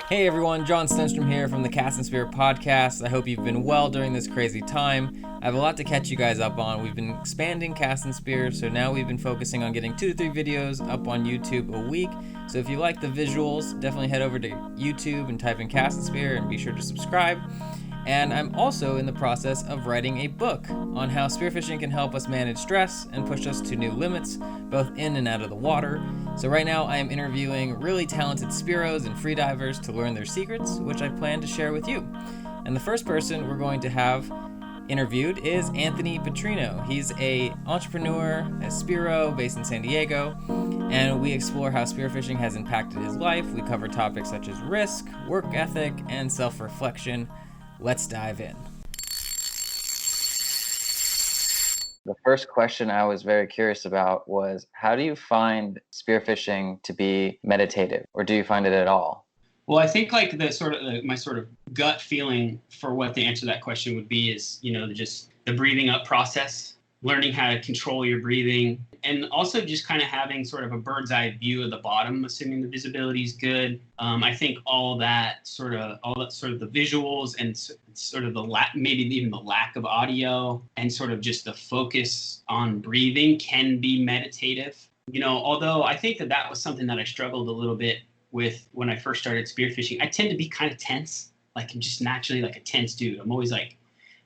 Hey everyone, John Stenstrom here from the Cast and Spear podcast. I hope you've been well during this crazy time. I have a lot to catch you guys up on. We've been expanding Cast and Spear, so now we've been focusing on getting 2 to 3 videos up on YouTube a week. So if you like the visuals, definitely head over to YouTube and type in Cast and Spear and be sure to subscribe. And I'm also in the process of writing a book on how spearfishing can help us manage stress and push us to new limits, both in and out of the water. So right now I am interviewing really talented Spearos and freedivers to learn their secrets, which I plan to share with you. And the first person we're going to have interviewed is Anthony Putrino. He's an entrepreneur, a Spearo based in San Diego, and we explore how spearfishing has impacted his life. We cover topics such as risk, work ethic, and self-reflection. Let's dive in. The first question I was very curious about was, how do you find spearfishing to be meditative, or do you find it at all? Well, I think like my sort of gut feeling for what the answer to that question would be is, just the breathing up process, learning how to control your breathing, and also just kind of having sort of a bird's eye view of the bottom, assuming the visibility is good. I think all that sort of the visuals and sort of maybe even the lack of audio and sort of just the focus on breathing can be meditative. Although I think that was something that I struggled a little bit with when I first started spearfishing. I tend to be kind of tense. Like I'm just naturally like a tense dude. I'm always like,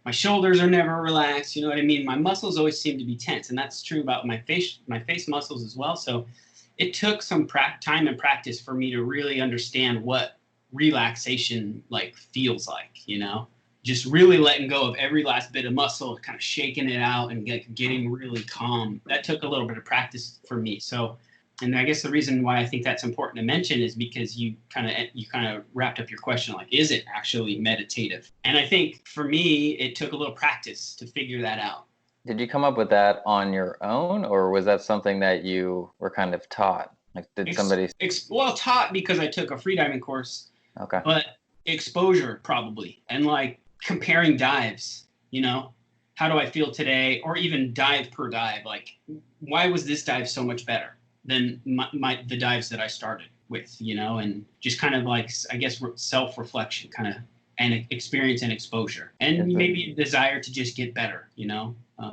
my shoulders are never relaxed. You know what I mean? My muscles always seem to be tense. And that's true about my face muscles as well. So it took some time and practice for me to really understand what relaxation like feels like, just really letting go of every last bit of muscle, kind of shaking it out and getting really calm. That took a little bit of practice for me. So, and I guess the reason why I think that's important to mention is because you kind of wrapped up your question like, is it actually meditative? And I think for me, it took a little practice to figure that out. Did you come up with that on your own, or was that something that you were kind of taught? Like, did somebody? Taught because I took a freediving course. Okay. But exposure probably, and like comparing dives. How do I feel today, or even dive per dive? Like, why was this dive so much better than the dives that I started with, and just kind of like, I guess, self-reflection kind of, and experience and exposure, and maybe a desire to just get better,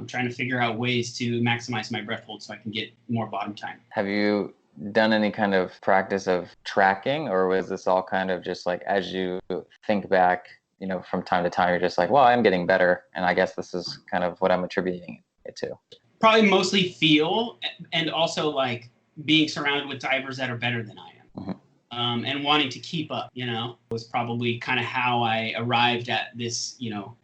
trying to figure out ways to maximize my breath hold so I can get more bottom time. Have you done any kind of practice of tracking, or was this all kind of just like, as you think back, from time to time, you're just like, well, I'm getting better, and I guess this is kind of what I'm attributing it to? Probably mostly feel, and also like being surrounded with divers that are better than I am. Mm-hmm. And wanting to keep up, was probably kind of how I arrived at this,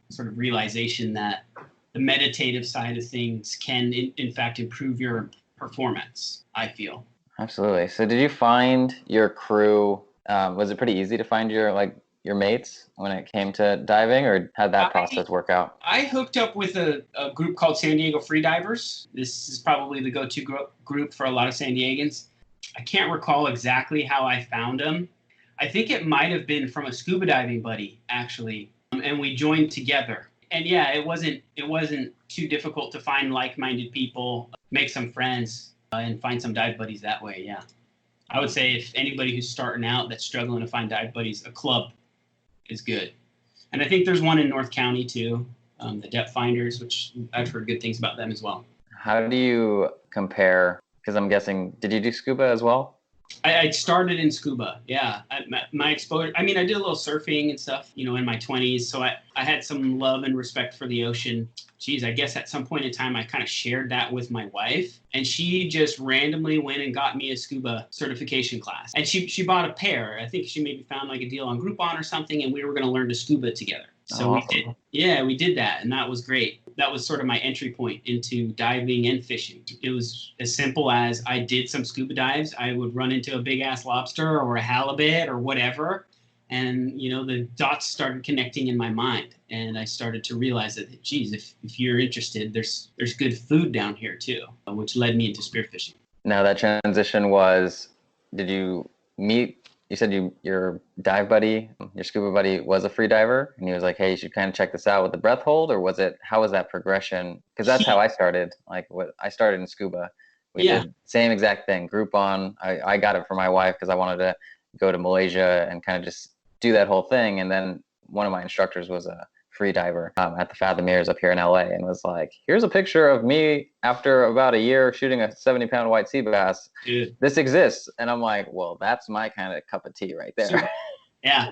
sort of realization that the meditative side of things can, in fact, improve your performance, I feel. Absolutely. So did you find your crew, was it pretty easy to find your mates when it came to diving, or how'd that process work out? I hooked up with a group called San Diego Freedivers. This is probably the go-to group for a lot of San Diegans. I can't recall exactly how I found them. I think it might have been from a scuba diving buddy, actually, and we joined together. And yeah, it wasn't too difficult to find like-minded people, make some friends, and find some dive buddies that way. Yeah, I would say if anybody who's starting out that's struggling to find dive buddies, a club is good. And I think there's one in North County too, the Depth Finders, which I've heard good things about them as well. How do you compare? Because I'm guessing, did you do scuba as well? I started in scuba, yeah. My exposure, I did a little surfing and stuff, in my 20s. So I had some love and respect for the ocean. Geez, I guess at some point in time, I kind of shared that with my wife. And she just randomly went and got me a scuba certification class. And she bought a pair. I think she maybe found like a deal on Groupon or something, and we were going to learn to scuba together. So awesome. we did that, and that was great. That was sort of my entry point into diving and fishing. It was as simple as I did some scuba dives. I would run into a big ass lobster or a halibut or whatever, and the dots started connecting in my mind, and I started to realize that, geez, if you're interested, there's good food down here too, which led me into spearfishing. Now that transition was, did you meet? You said your dive buddy, your scuba buddy, was a free diver, and he was like, hey, you should kind of check this out with the breath hold, or how was that progression? Because that's how I started. I started in scuba. We did same exact thing, Groupon. I got it for my wife because I wanted to go to Malaysia and kind of just do that whole thing. And then one of my instructors was a free diver at the Fathom Mirrors up here in LA, and was like, here's a picture of me after about a year shooting a 70-pound white sea bass. Dude. This exists. And I'm like, well, that's my kind of cup of tea right there. Yeah,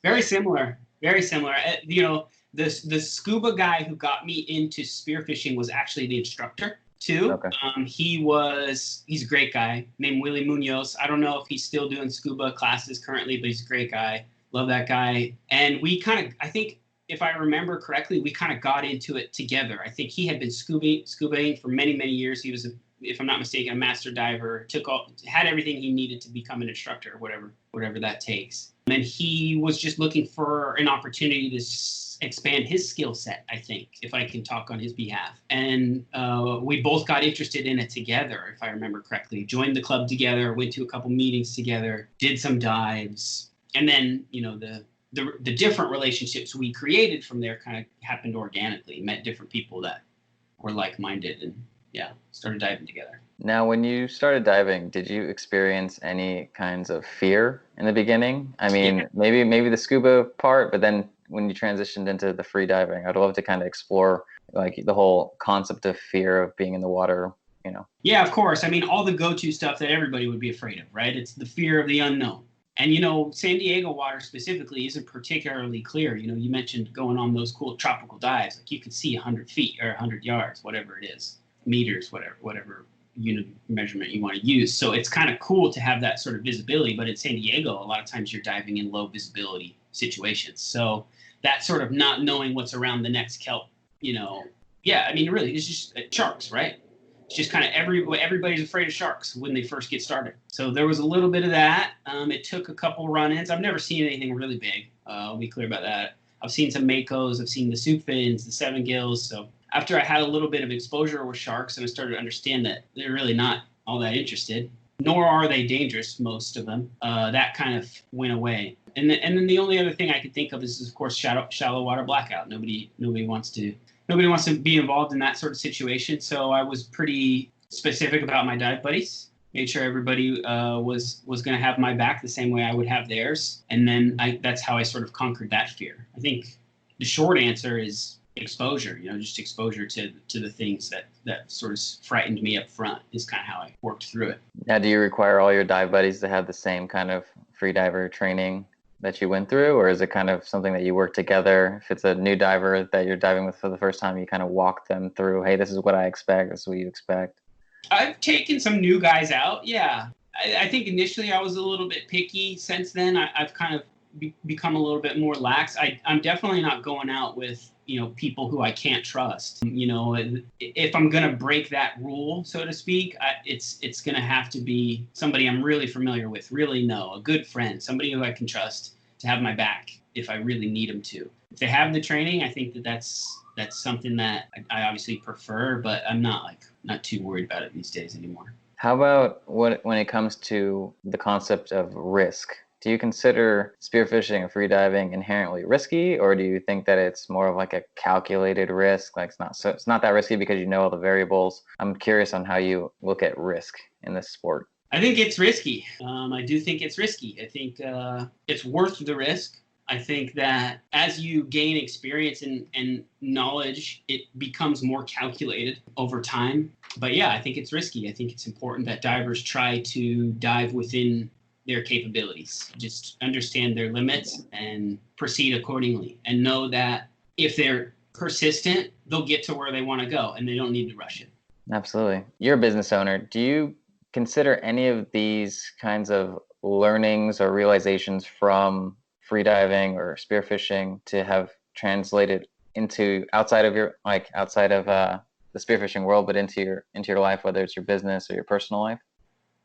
very similar. Very similar. You know, the scuba guy who got me into spearfishing was actually the instructor too. Okay. He's a great guy named Willie Munoz. I don't know if he's still doing scuba classes currently, but he's a great guy. Love that guy. And we kind of, I think, if I remember correctly, we kind of got into it together. I think he had been scubaing for many, many years. He was, if I'm not mistaken, a master diver, had everything he needed to become an instructor, whatever that takes. And he was just looking for an opportunity to expand his skill set, I think, if I can talk on his behalf. And we both got interested in it together, if I remember correctly. Joined the club together, went to a couple meetings together, did some dives. And then, you know, the different relationships we created from there kind of happened organically. Met different people that were like-minded and, yeah, started diving together. Now, when you started diving, did you experience any kinds of fear in the beginning? I mean, maybe the scuba part, but then when you transitioned into the free diving, I'd love to kind of explore like the whole concept of fear of being in the water, you know? Yeah, of course. I mean, all the go-to stuff that everybody would be afraid of, right? It's the fear of the unknown. And, you know, San Diego water specifically isn't particularly clear. You know, you mentioned going on those cool tropical dives. Like you could see 100 feet or 100 yards, whatever it is, meters, whatever unit measurement you want to use. So it's kind of cool to have that sort of visibility. But in San Diego, a lot of times you're diving in low visibility situations. So that sort of not knowing what's around the next kelp, you know, yeah, I mean, really, it's just sharks, right? It's just kind of everybody's afraid of sharks when they first get started. So there was a little bit of that. It took a couple run-ins. I've never seen anything really big. I'll be clear about that. I've seen some makos. I've seen the soup fins, the seven gills. So after I had a little bit of exposure with sharks and I started to understand that they're really not all that interested, nor are they dangerous, most of them, that kind of went away. And then the only other thing I could think of is, of course, shallow water blackout. Nobody wants to be involved in that sort of situation. So I was pretty specific about my dive buddies, made sure everybody was going to have my back the same way I would have theirs. And then that's how I sort of conquered that fear. I think the short answer is exposure, you know, just exposure to the things that sort of frightened me up front is kind of how I worked through it. Now, do you require all your dive buddies to have the same kind of free diver training that you went through, or is it kind of something that you work together? If it's a new diver that you're diving with for the first time, you kind of walk them through, hey, this is what I expect, this is what you expect. I've taken some new guys out, yeah. I think initially I was a little bit picky. Since then, I've kind of become a little bit more lax. I'm definitely not going out with, you know, people who I can't trust. You know, if I'm going to break that rule, so to speak, it's going to have to be somebody I'm really familiar with, really know, a good friend, somebody who I can trust to have my back if I really need them to. If they have the training, I think that's something that I obviously prefer, but I'm not too worried about it these days anymore. How about when it comes to the concept of risk? Do you consider spearfishing and freediving inherently risky, or do you think that it's more of like a calculated risk? Like it's not that risky because you know all the variables. I'm curious on how you look at risk in this sport. I think it's risky. I do think it's risky. I think it's worth the risk. I think that as you gain experience and knowledge, it becomes more calculated over time. But yeah, I think it's risky. I think it's important that divers try to dive within their capabilities, just understand their limits and proceed accordingly, and know that if they're persistent, they'll get to where they want to go and they don't need to rush it. Absolutely. You're a business owner. Do you consider any of these kinds of learnings or realizations from freediving or spearfishing to have translated into outside of the spearfishing world, but into your life, whether it's your business or your personal life?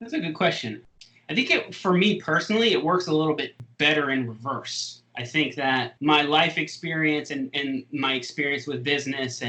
That's a good question. I think for me personally, it works a little bit better in reverse. I think that my life experience and my experience with business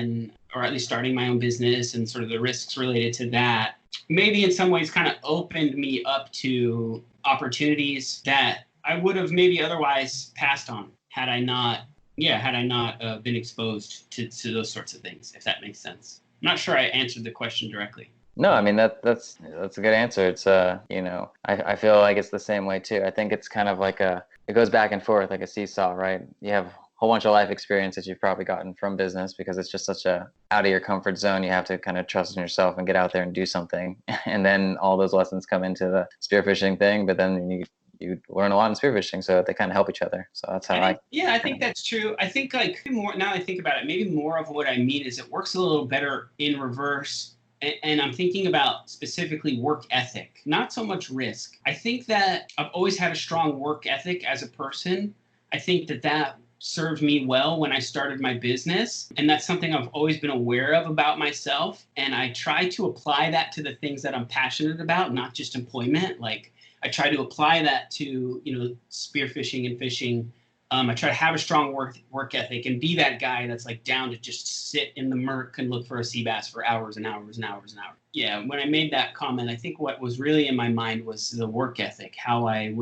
or at least starting my own business and sort of the risks related to that, maybe in some ways kind of opened me up to opportunities that I would have maybe otherwise passed on had I not been exposed to those sorts of things, if that makes sense. I'm not sure I answered the question directly. No, I mean that's a good answer. It's you know, I feel like it's the same way too. I think it's kind of like it goes back and forth like a seesaw, right? You have a whole bunch of life experience that you've probably gotten from business because it's just such a out of your comfort zone. You have to kind of trust in yourself and get out there and do something. And then all those lessons come into the spearfishing thing, but then you learn a lot in spearfishing, so they kind of help each other. So that's how I think that's true. I think like more now I think about it, maybe more of what I mean is it works a little better in reverse. And I'm thinking about specifically work ethic, not so much risk. I think that I've always had a strong work ethic as a person. I think that served me well when I started my business. And that's something I've always been aware of about myself. And I try to apply that to the things that I'm passionate about, not just employment. Like I try to apply that to, spearfishing and fishing. I try to have a strong work ethic and be that guy that's like down to just sit in the murk and look for a sea bass for hours and hours and hours and hours. Yeah, when I made that comment, I think what was really in my mind was the work ethic, how I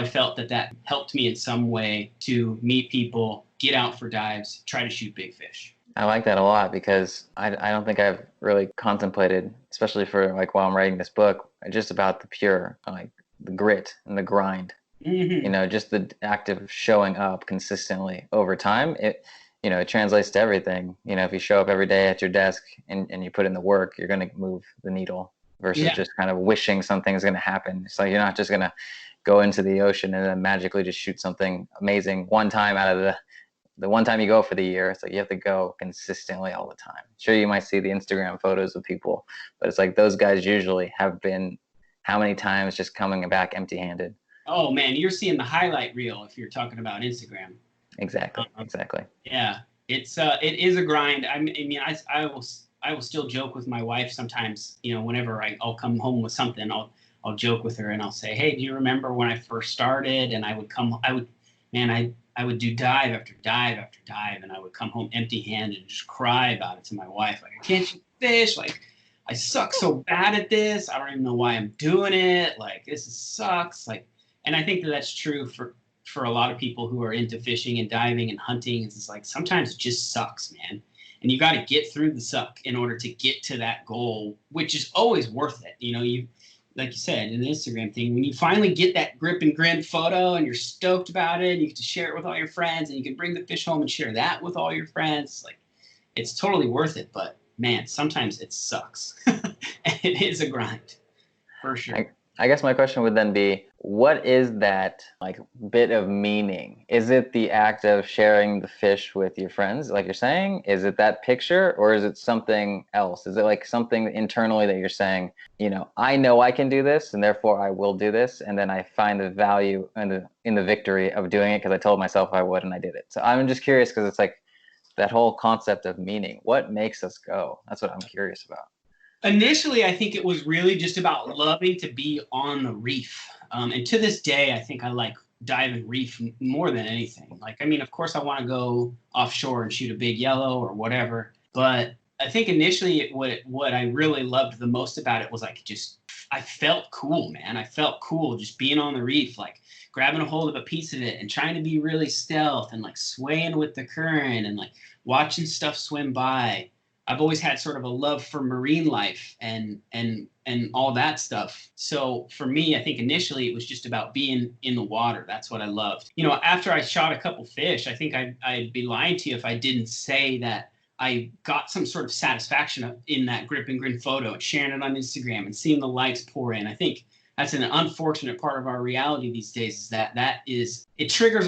felt that helped me in some way to meet people, get out for dives, try to shoot big fish. I like that a lot because I don't think I've really contemplated, especially for like while I'm writing this book, just about the pure, like the grit and the grind. Mm-hmm. Just the act of showing up consistently over time, it translates to everything. If you show up every day at your desk and you put in the work, you're going to move the needle versus just kind of wishing something's going to happen. It's like you're not just going to go into the ocean and then magically just shoot something amazing one time out of the one time you go for the year. It's like you have to go consistently all the time. Sure, you might see the Instagram photos of people, but it's like those guys usually have been how many times just coming back empty-handed. Oh man, you're seeing the highlight reel if you're talking about Instagram. Exactly. Yeah, it is a grind. I mean, I will still joke with my wife sometimes. Whenever I'll come home with something, I'll joke with her and I'll say, "Hey, do you remember when I first started?" And I would do dive after dive after dive, and I would come home empty-handed and just cry about it to my wife. Like, I can't shoot fish. Like, I suck so bad at this. I don't even know why I'm doing it. Like, this sucks. Like. And I think that's true for a lot of people who are into fishing and diving and hunting. It's like sometimes it just sucks, man. And you got to get through the suck in order to get to that goal, which is always worth it. You like you said, in the Instagram thing, when you finally get that grip and grin photo and you're stoked about it, and you get to share it with all your friends and you can bring the fish home and share that with all your friends. Like, it's totally worth it. But man, sometimes it sucks. And it is a grind for sure. I guess my question would then be, what is that like bit of meaning? Is it the act of sharing the fish with your friends, like you're saying? Is it that picture, or is it something else? Is it like something internally that you're saying, I know I can do this and therefore I will do this, and then I find the value in the victory of doing it because I told myself I would and I did it. So I'm just curious because it's like that whole concept of meaning. What makes us go? That's what I'm curious about. Initially, I think it was really just about loving to be on the reef. And to this day, I think I like dive and reef more than anything. Like, I mean, of course, I want to go offshore and shoot a big yellow or whatever. But I think initially what I really loved the most about it was like I felt cool, man. I felt cool just being on the reef, like grabbing a hold of a piece of it and trying to be really stealth and like swaying with the current and like watching stuff swim by. I've always had sort of a love for marine life and all that stuff. So for me, I think initially it was just about being in the water. That's what I loved. After I shot a couple fish, I think I'd be lying to you if I didn't say that I got some sort of satisfaction in that grip and grin photo and sharing it on Instagram and seeing the likes pour in. I think that's an unfortunate part of our reality these days, is that it triggers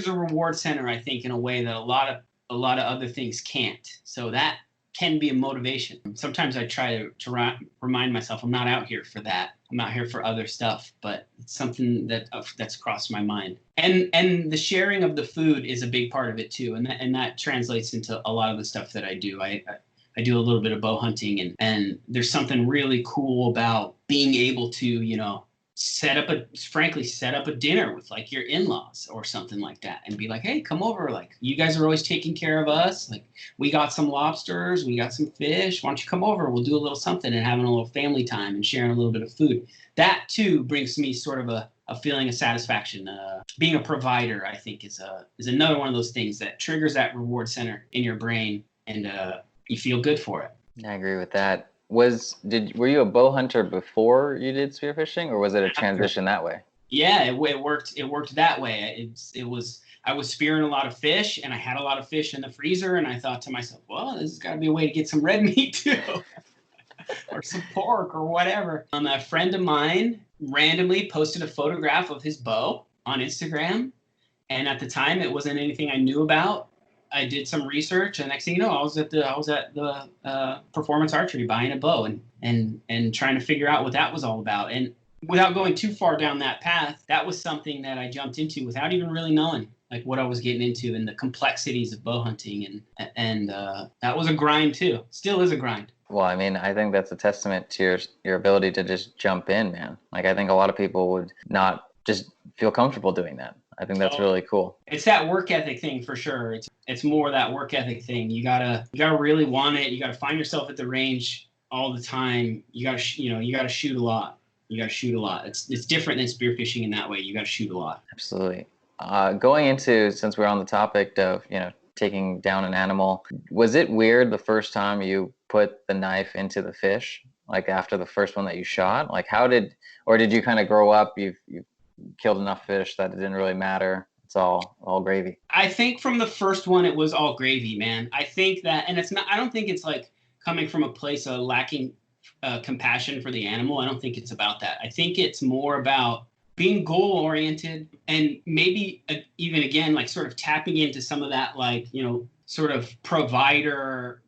a reward center, I think, in a way that a lot of other things can't. So that can be a motivation. Sometimes I try to remind myself I'm not out here for that. I'm out here for other stuff, but it's something that's crossed my mind. And the sharing of the food is a big part of it too, and that translates into a lot of the stuff that I do. I do a little bit of bow hunting, and there's something really cool about being able to, set up a dinner with like your in-laws or something like that and be like, hey, come over. Like, you guys are always taking care of us. Like, we got some lobsters, we got some fish. Why don't you come over? We'll do a little something and having a little family time and sharing a little bit of food. That too brings me sort of a feeling of satisfaction. Being a provider, I think, is another one of those things that triggers that reward center in your brain, and you feel good for it. I agree with that. Were you a bow hunter before you did spearfishing, or was it a transition that way? Yeah, it worked. It worked that way. It was. I was spearing a lot of fish, and I had a lot of fish in the freezer, and I thought to myself, well, this has got to be a way to get some red meat too, or some pork or whatever. A friend of mine randomly posted a photograph of his bow on Instagram, and at the time, it wasn't anything I knew about. I did some research, and next thing you know, I was at the Performance Archery buying a bow and trying to figure out what that was all about. And without going too far down that path, that was something that I jumped into without even really knowing like what I was getting into and the complexities of bow hunting, and that was a grind too. Still is a grind. Well, I mean, I think that's a testament to your ability to just jump in, man. Like, I think a lot of people would not just feel comfortable doing that. I think that's really cool. It's that work ethic thing for sure. It's more that work ethic thing. You gotta really want it. You gotta find yourself at the range all the time. You gotta shoot a lot. It's different than spearfishing in that way. You gotta shoot a lot. Absolutely. Going into, since we're on the topic of taking down an animal, was it weird the first time you put the knife into the fish, like after the first one that you shot? Like, did you kind of grow up? You've killed enough fish that it didn't really matter. It's all gravy. I think from the first one, it was all gravy, man. I think that, and it's not. I don't think it's like coming from a place of lacking compassion for the animal. I don't think it's about that. I think it's more about being goal oriented and maybe even again like sort of tapping into some of that like sort of provider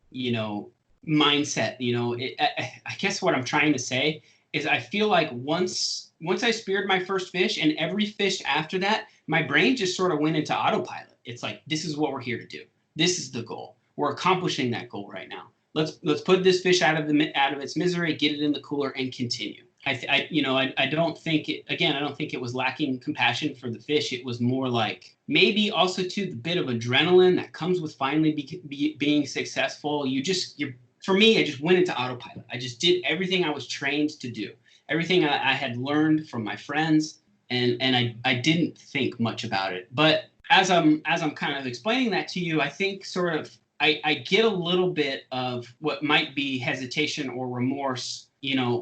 mindset. I guess what I'm trying to say is I feel like once I speared my first fish and every fish after that, my brain just sort of went into autopilot. It's like, this is what we're here to do. This is the goal. We're accomplishing that goal right now. Let's put this fish out of its misery, get it in the cooler, and continue. I don't think it was lacking compassion for the fish. It was more like maybe also too the bit of adrenaline that comes with finally being successful. For me, I just went into autopilot. I just did everything I was trained to do, everything I had learned from my friends, and I didn't think much about it. But as I'm kind of explaining that to you, I think sort of I get a little bit of what might be hesitation or remorse,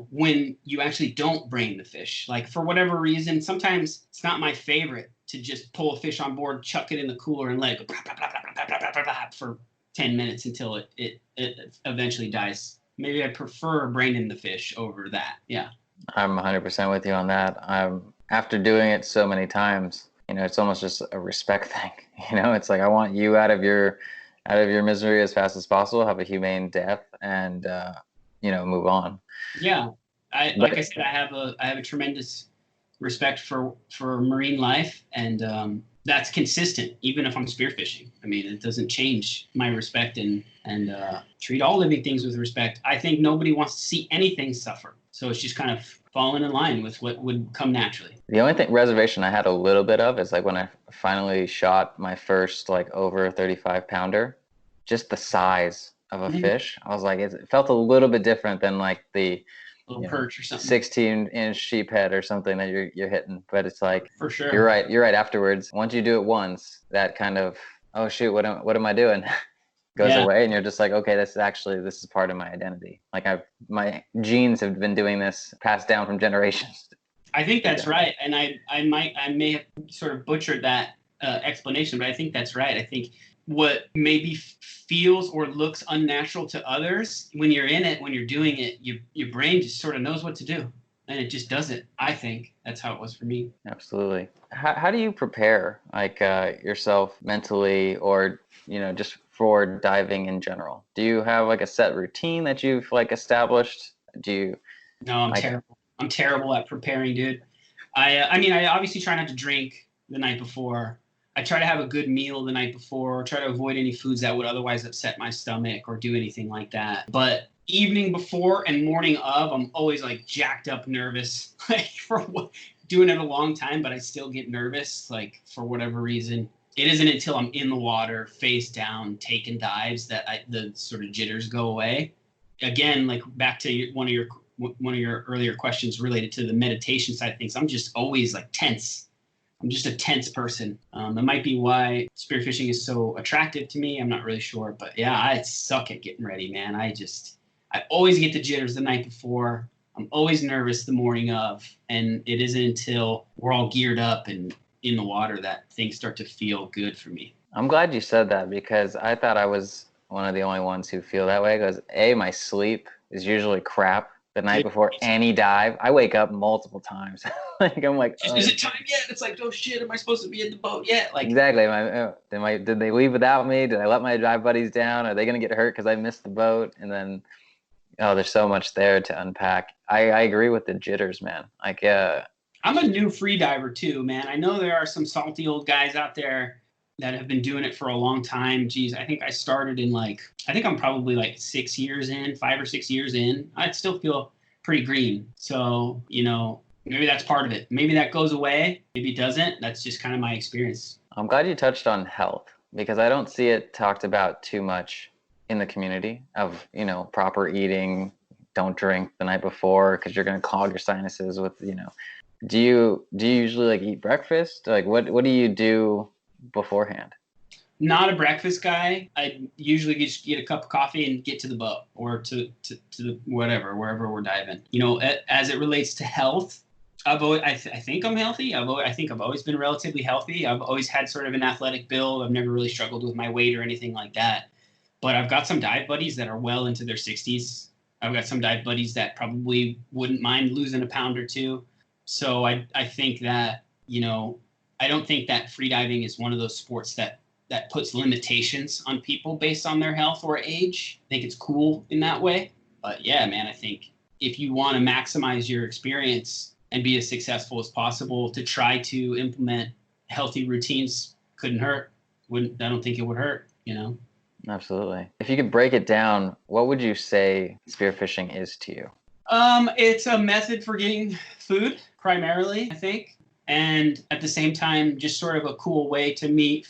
when you actually don't brain the fish. Like, for whatever reason, sometimes it's not my favorite to just pull a fish on board, chuck it in the cooler, and let it go for 10 minutes until it eventually dies. Maybe I prefer braining the fish over that. Yeah. I'm 100% with you on that. After doing it so many times, it's almost just a respect thing. It's like, I want you out of your misery as fast as possible, have a humane death, and move on. Yeah, like I said, I have a tremendous respect for marine life, and that's consistent even if I'm spearfishing. I mean, it doesn't change my respect and treat all living things with respect. I think nobody wants to see anything suffer, so it's just kind of falling in line with what would come naturally. The only reservation I had a little bit of is like when I finally shot my first like over 35 pounder, just the size of a fish. I was like, it felt a little bit different than like the little perch or something, 16-inch sheephead or something that you're hitting. But it's like, for sure, you're right. Afterwards, once you do it once, that kind of, oh shoot, what am I doing, goes away, and you're just like, okay, this is part of my identity. Like, my genes have been doing this, passed down from generations. I think that's right, and I may have sort of butchered that explanation, but I think that's right. I think what maybe feels or looks unnatural to others, when you're in it, when you're doing it, your brain just sort of knows what to do, and it just does it. I think that's how it was for me. Absolutely. How do you prepare like yourself mentally, or just for diving in general? Do you have like a set routine that you've like established? No, I'm terrible. I'm terrible at preparing, dude. I mean, I obviously try not to drink the night before. I try to have a good meal the night before, try to avoid any foods that would otherwise upset my stomach or do anything like that. But evening before and morning of, I'm always like jacked up nervous, like doing it a long time, but I still get nervous, like for whatever reason. It isn't until I'm in the water, face down, taking dives, that the sort of jitters go away. Again, like back to one of your earlier questions related to the meditation side of things, I'm just always like tense. I'm just a tense person. That might be why spearfishing is so attractive to me. I'm not really sure, but yeah, I suck at getting ready, man. I I always get the jitters the night before. I'm always nervous the morning of, and it isn't until we're all geared up and in the water that things start to feel good for me. I'm glad you said that because I thought I was one of the only ones who feel that way. Because my sleep is usually crap the night before any dive. I wake up multiple times. Like I'm like, is it time yet? It's like, oh shit, am I supposed to be in the boat yet? Like exactly. Did they leave without me? Did I let my dive buddies down? Are they gonna get hurt because I missed the boat? And then, oh, there's so much there to unpack. I agree with the jitters, man. Like, I'm a new free diver too, man. I know there are some salty old guys out there that have been doing it for a long time. Geez, I think I started in I think I'm probably like 6 years in, 5 or 6 years in. I'd still feel pretty green. So, maybe that's part of it. Maybe that goes away. Maybe it doesn't. That's just kind of my experience. I'm glad you touched on health because I don't see it talked about too much in the community of, proper eating, don't drink the night before because you're going to clog your sinuses with, do you usually like eat breakfast? Like what do you do beforehand? Not a breakfast guy. I usually just get a cup of coffee and get to the boat or to the whatever, wherever we're diving. As it relates to health, I think I'm healthy. I think I've always been relatively healthy. I've always had sort of an athletic build. I've never really struggled with my weight or anything like that. But I've got some dive buddies that are well into their 60s. I've got some dive buddies that probably wouldn't mind losing a pound or two. So I think that, I don't think that freediving is one of those sports that puts limitations on people based on their health or age. I think it's cool in that way. But yeah, man, I think if you want to maximize your experience and be as successful as possible, to try to implement healthy routines couldn't hurt. I don't think it would hurt, Absolutely. If you could break it down, what would you say spearfishing is to you? It's a method for getting food primarily, I think. And at the same time, just sort of a cool way for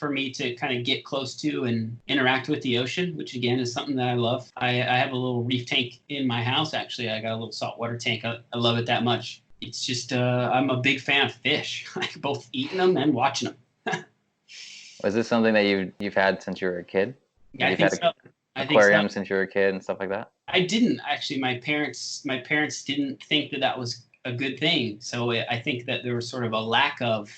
me to kind of get close to and interact with the ocean, which again is something that I love. I have a little reef tank in my house, actually. I got a little saltwater tank. I love it that much. It's just, I'm a big fan of fish, like both eating them and watching them. Was this something that you've had since you were a kid? Yeah, I think so. Aquarium since you were a kid and stuff like that? I didn't actually. My parents didn't think that was a good thing. So I think that there was sort of a lack of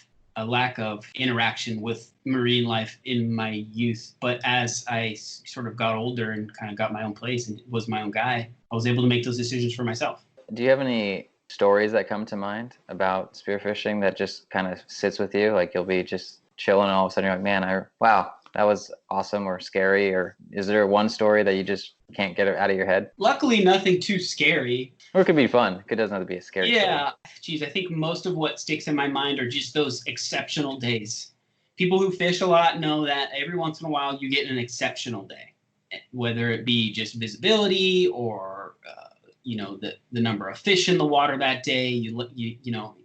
interaction with marine life in my youth. But as I sort of got older and kind of got my own place and was my own guy, I was able to make those decisions for myself. Do you have any stories that come to mind about spearfishing that just kind of sits with you? Like you'll be just chilling and all of a sudden you're like, man, wow, that was awesome or scary? Or is there one story that you just can't get out of your head? Luckily, nothing too scary. Or it could be fun. It doesn't have to be a scary story. Yeah. Geez, I think most of what sticks in my mind are just those exceptional days. People who fish a lot know that every once in a while you get an exceptional day, whether it be just visibility or, the number of fish in the water that day.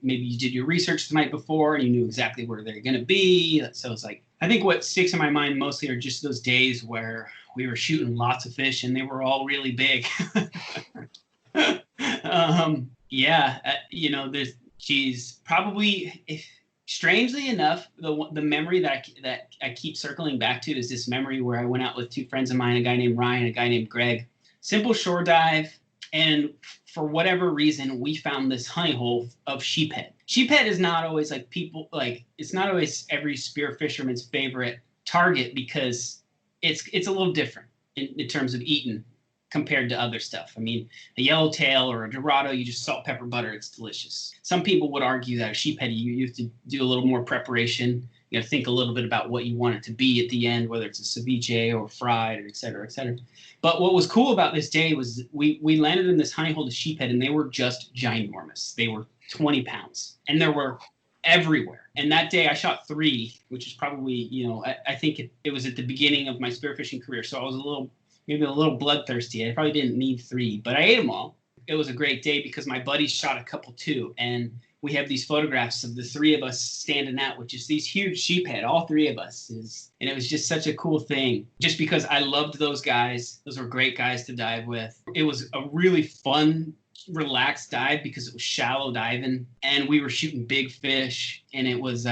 Maybe you did your research the night before and you knew exactly where they're going to be. So it's like, I think what sticks in my mind mostly are just those days where we were shooting lots of fish and they were all really big. Strangely enough, the memory that I keep circling back to is this memory where I went out with two friends of mine, a guy named Ryan, a guy named Greg. Simple shore dive, and for whatever reason, we found this honey hole of sheephead. Sheephead is not always it's not always every spear fisherman's favorite target because it's a little different in terms of eating compared to other stuff. I mean, a yellowtail or a dorado, you just salt, pepper, butter, it's delicious. Some people would argue that a sheephead, you have to do a little more preparation. You got to think a little bit about what you want it to be at the end, whether it's a ceviche or fried, or et cetera, et cetera. But what was cool about this day was we landed in this honey hole of sheephead, and they were just ginormous. They were 20 pounds, and there were everywhere. And that day I shot 3, which is probably, I think it was at the beginning of my spearfishing career. So I was maybe a little bloodthirsty. I probably didn't need 3, but I ate them all. It was a great day because my buddies shot a couple too. And we have these photographs of the 3 of us standing out with just these huge sheephead, all 3 of us. And it was just such a cool thing just because I loved those guys. Those were great guys to dive with. It was a really fun, relaxed dive because it was shallow diving and we were shooting big fish, and it was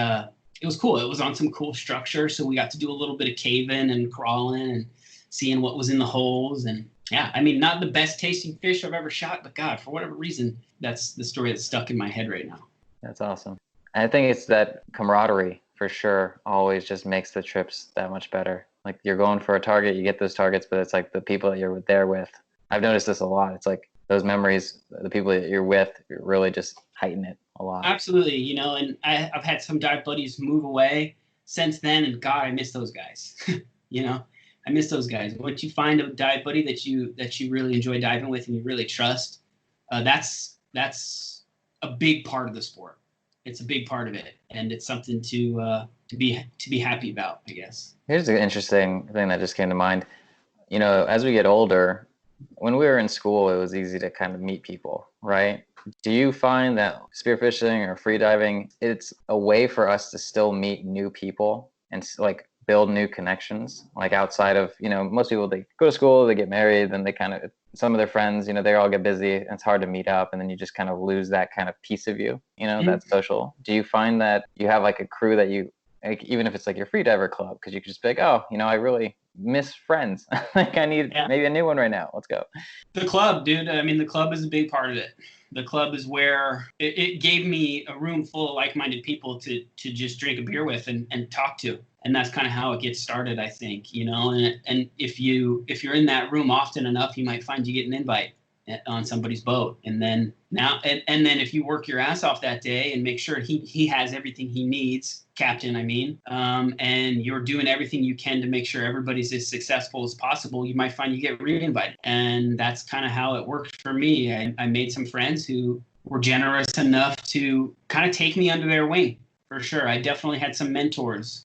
cool. It was on some cool structure. So we got to do a little bit of caving and crawling and seeing what was in the holes. And Yeah, I mean, not the best tasting fish I've ever shot, but God, for whatever reason, that's the story that's stuck in my head right now. That's awesome. I think it's that camaraderie for sure always just makes the trips that much better. Like you're going for a target, you get those targets, but it's like the people that you're there with. I've noticed this a lot. It's like those memories, the people that you're with, really just heighten it a lot. Absolutely, you know, and I've had some dive buddies move away since then, and God, I miss those guys. You know, I miss those guys. Once you find a dive buddy that you really enjoy diving with and you really trust, that's a big part of the sport. It's a big part of it, and it's something to be happy about, I guess. Here's an interesting thing that just came to mind. You know, as we get older, when we were in school, it was easy to kind of meet people, right? Do you find that spearfishing or freediving, it's a way for us to still meet new people and like build new connections? Like outside of, you know, most people, they go to school, they get married, then they kind of, some of their friends, you know, they all get busy. And it's hard to meet up, and then you just kind of lose that kind of piece of you, you know, that social. Do you find that you have like a crew that you, like, even if it's like your freediver club, because you could just be like, oh, you know, I really miss friends. Like I need maybe a new one right now. Let's go. The club, dude. I mean, the club is a big part of it. The club is where it gave me a room full of like-minded people to just drink a beer with and talk to. And that's kind of how it gets started, I think, you know, and if you're in that room often enough, you might find you get an invite on somebody's boat. And then and then if you work your ass off that day and make sure he has everything he needs, captain, I mean, and you're doing everything you can to make sure everybody's as successful as possible, you might find you get reinvited. And that's kind of how it worked for me. I made some friends who were generous enough to kind of take me under their wing, for sure. I definitely had some mentors.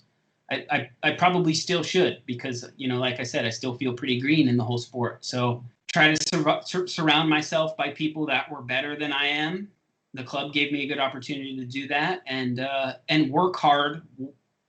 I probably still should, because, you know, like I said, I still feel pretty green in the whole sport. So try to surround myself by people that were better than I am. The club gave me a good opportunity to do that, and work hard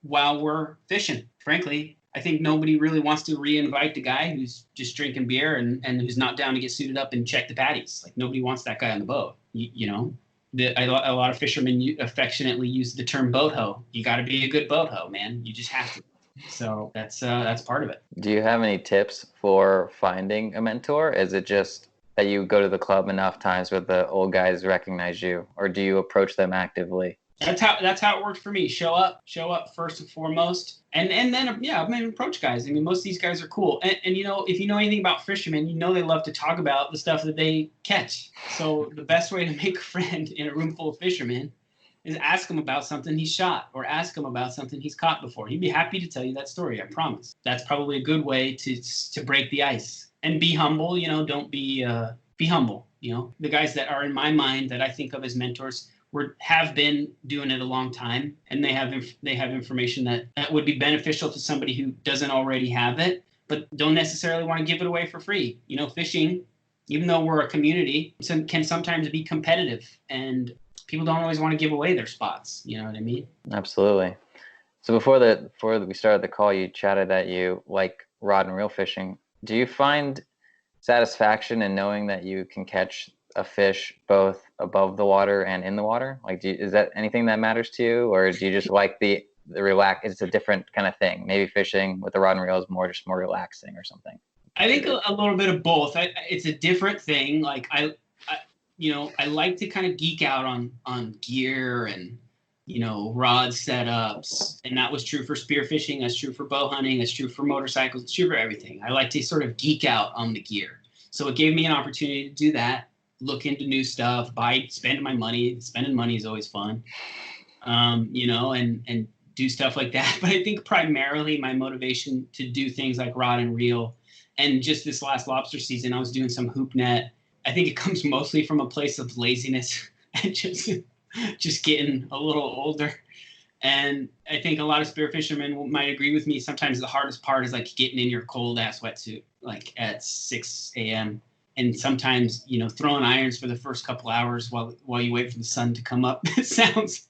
while we're fishing. Frankly, I think nobody really wants to reinvite the guy who's just drinking beer and who's not down to get suited up and check the patties. Like, nobody wants that guy on the boat, you know. A lot of fishermen affectionately use the term boat hoe. You got to be a good boat hoe, man. You just have to. So that's part of it. Do you have any tips for finding a mentor? Is it just that you go to the club enough times where the old guys recognize you, or do you approach them actively? That's how it worked for me. Show up first and foremost, and then yeah, I mean, approach guys. I mean, most of these guys are cool, and you know, if you know anything about fishermen, you know they love to talk about the stuff that they catch. So the best way to make a friend in a room full of fishermen is ask him about something he shot, or ask him about something he's caught before. He'd be happy to tell you that story, I promise. That's probably a good way to break the ice. And be humble, you know, don't be humble, you know. The guys that are in my mind that I think of as mentors have been doing it a long time, and they have information that would be beneficial to somebody who doesn't already have it, but don't necessarily want to give it away for free. You know, fishing, even though we're a community, can sometimes be competitive, and people don't always want to give away their spots. You know what I mean? Absolutely. So before we started the call, you chatted that you like rod and reel fishing. Do you find satisfaction in knowing that you can catch a fish both above the water and in the water? Like, is that anything that matters to you, or do you just like the relax? It's a different kind of thing. Maybe fishing with the rod and reel is more relaxing or something. I think a little bit of both. It's a different thing. Like I like to kind of geek out on gear and, you know, rod setups. And that was true for spearfishing. That's true for bow hunting. That's true for motorcycles. It's true for everything. I like to sort of geek out on the gear. So it gave me an opportunity to do that, look into new stuff, spend my money. Spending money is always fun, you know, and do stuff like that. But I think primarily my motivation to do things like rod and reel, and just this last lobster season, I was doing some hoop net. I think it comes mostly from a place of laziness and just getting a little older. And I think a lot of spear fishermen might agree with me. Sometimes the hardest part is like getting in your cold ass wetsuit, like at 6 a.m. And sometimes, you know, throwing irons for the first couple hours while you wait for the sun to come up sounds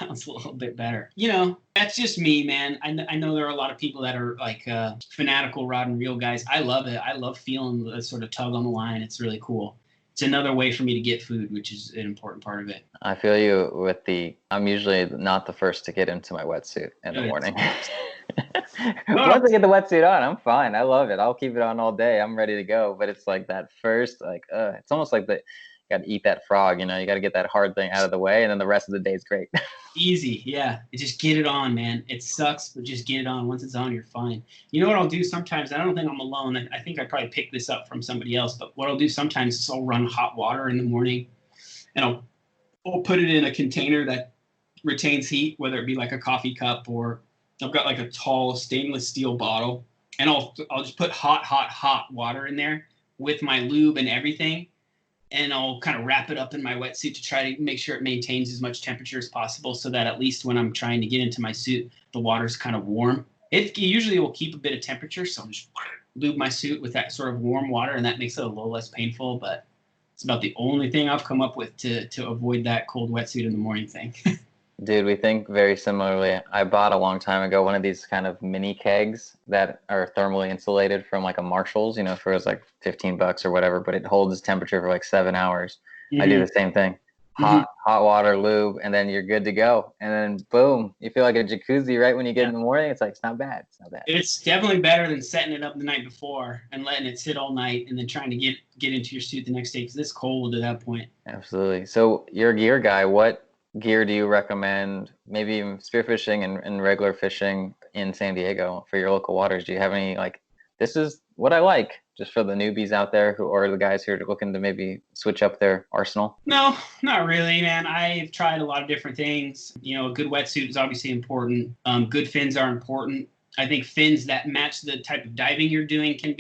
a little bit better. You know, that's just me, man. I know there are a lot of people that are like fanatical rod and reel guys. I love it. I love feeling the sort of tug on the line. It's really cool. it's another way for me to get food, which is an important part of it. I feel you with I'm usually not the first to get into my wetsuit in the morning. Once I get the wetsuit on, I'm fine. I love it. I'll keep it on all day. I'm ready to go. But it's like that first, it's almost like you got to eat that frog, you know, you got to get that hard thing out of the way, and then the rest of the day is great. Easy. Yeah. Just get it on, man. It sucks, but just get it on. Once it's on, you're fine. You know what I'll do sometimes? I don't think I'm alone. I think I probably picked this up from somebody else, but what I'll do sometimes is I'll run hot water in the morning, and I'll put it in a container that retains heat, whether it be like a coffee cup, or I've got like a tall stainless steel bottle, and I'll just put hot water in there with my lube and everything. And I'll kind of wrap it up in my wetsuit to try to make sure it maintains as much temperature as possible, so that at least when I'm trying to get into my suit, the water's kind of warm. It usually will keep a bit of temperature, so I'll just lube my suit with that sort of warm water, and that makes it a little less painful. But it's about the only thing I've come up with to avoid that cold wetsuit in the morning thing. Dude, we think very similarly. I bought a long time ago one of these kind of mini kegs that are thermally insulated from like a Marshall's, you know, for it was like $15 or whatever, but it holds temperature for like 7 hours. Mm-hmm. I do the same thing. Hot water, lube, and then you're good to go. And then boom, you feel like a jacuzzi right when you get in the morning. It's like, it's not bad. It's not bad. It's definitely better than setting it up the night before and letting it sit all night and then trying to get into your suit the next day, because it's cold at that point. Absolutely. So you're a gear guy. What gear do you recommend, maybe even spearfishing and regular fishing in San Diego for your local waters? Do you have any, like, this is what I like, just for the newbies out there or the guys who are looking to maybe switch up their arsenal? No, not really, man. I've tried a lot of different things. You know, a good wetsuit is obviously important. Good fins are important. I think fins that match the type of diving you're doing can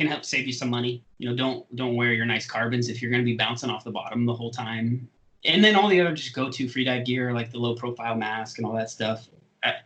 help save you some money. You know, don't wear your nice carbons if you're going to be bouncing off the bottom the whole time. And then all the other just go-to free dive gear, like the low-profile mask and all that stuff.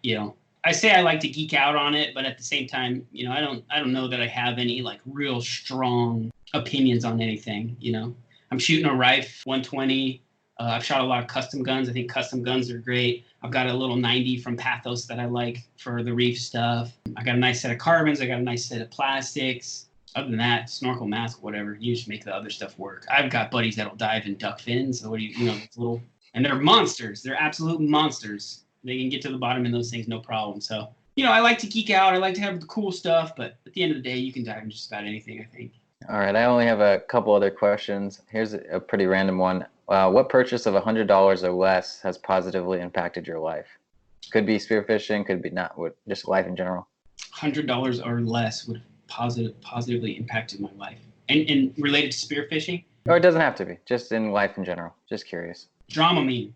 You know, I say I like to geek out on it, but at the same time, you know, I don't know that I have any like real strong opinions on anything. You know, I'm shooting a Rife 120. I've shot a lot of custom guns. I think custom guns are great. I've got a little 90 from Pathos that I like for the reef stuff. I got a nice set of carbons. I got a nice set of plastics. Other than that, snorkel, mask, whatever, you just make the other stuff work. I've got buddies that'll dive in duck fins. So and they're monsters. They're absolute monsters. They can get to the bottom in those things, no problem. So, you know, I like to geek out. I like to have the cool stuff, but at the end of the day, you can dive in just about anything, I think. All right. I only have a couple other questions. Here's a pretty random one. What purchase of $100 or less has positively impacted your life? Could be spearfishing, could be not, just life in general. $100 or less would positively impacted my life. And related to spearfishing? Or it doesn't have to be, just in life in general. Just curious. Dramamine.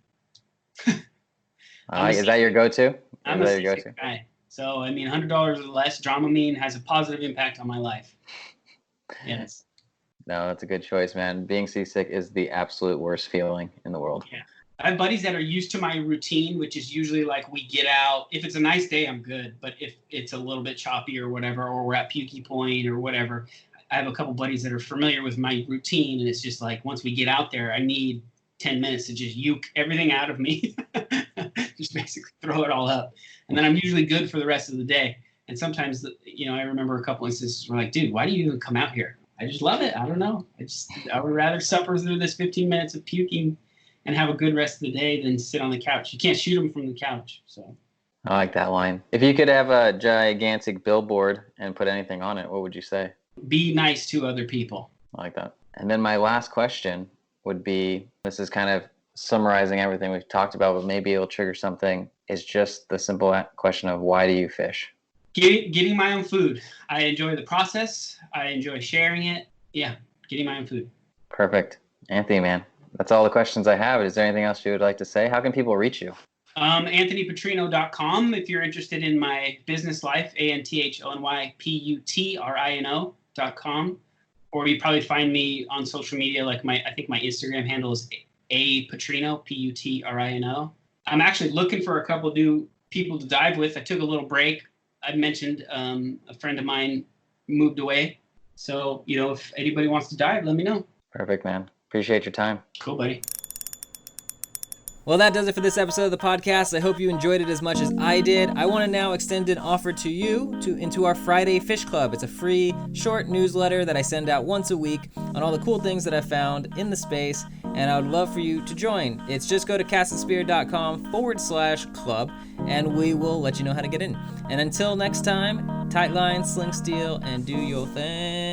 Is that your go-to? I'm a seasick guy. So, I mean, $100 or less, Dramamine has a positive impact on my life. Yes. No, that's a good choice, man. Being seasick is the absolute worst feeling in the world. Yeah. I have buddies that are used to my routine, which is usually like we get out. If it's a nice day, I'm good. But if it's a little bit choppy or whatever, or we're at Pukey Point or whatever, I have a couple buddies that are familiar with my routine. And it's just like, once we get out there, I need 10 minutes to just uke everything out of me. Just basically throw it all up. And then I'm usually good for the rest of the day. And sometimes, you know, I remember a couple instances where like, dude, why do you even come out here? I just love it. I don't know. I would rather suffer through this 15 minutes of puking and have a good rest of the day than sit on the couch. You can't shoot them from the couch. So I like that line. If you could have a gigantic billboard and put anything on it, what would you say? Be nice to other people. I like that. And then my last question would be, this is kind of summarizing everything we've talked about, but maybe it'll trigger something, is just the simple question of, why do you fish? Getting my own food. I enjoy the process. I enjoy sharing it. Yeah, getting my own food. Perfect. Anthony, man, that's all the questions I have. Is there anything else you would like to say? How can people reach you? AnthonyPutrino.com if you're interested in my business life, AnthonyPutrino.com. Or you probably find me on social media, like I think my Instagram handle is Putrino, Putrino. I'm actually looking for a couple new people to dive with. I took a little break. I mentioned a friend of mine moved away. So, you know, if anybody wants to dive, let me know. Perfect, man. Appreciate your time. Cool, buddy. Well, that does it for this episode of the podcast. I hope you enjoyed it as much as I did. I want to now extend an offer to you into our Friday Fish Club. It's a free, short newsletter that I send out once a week on all the cool things that I've found in the space, and I would love for you to join. It's just go to castandspear.com/club, and we will let you know how to get in. And until next time, tight line, sling steel, and do your thing.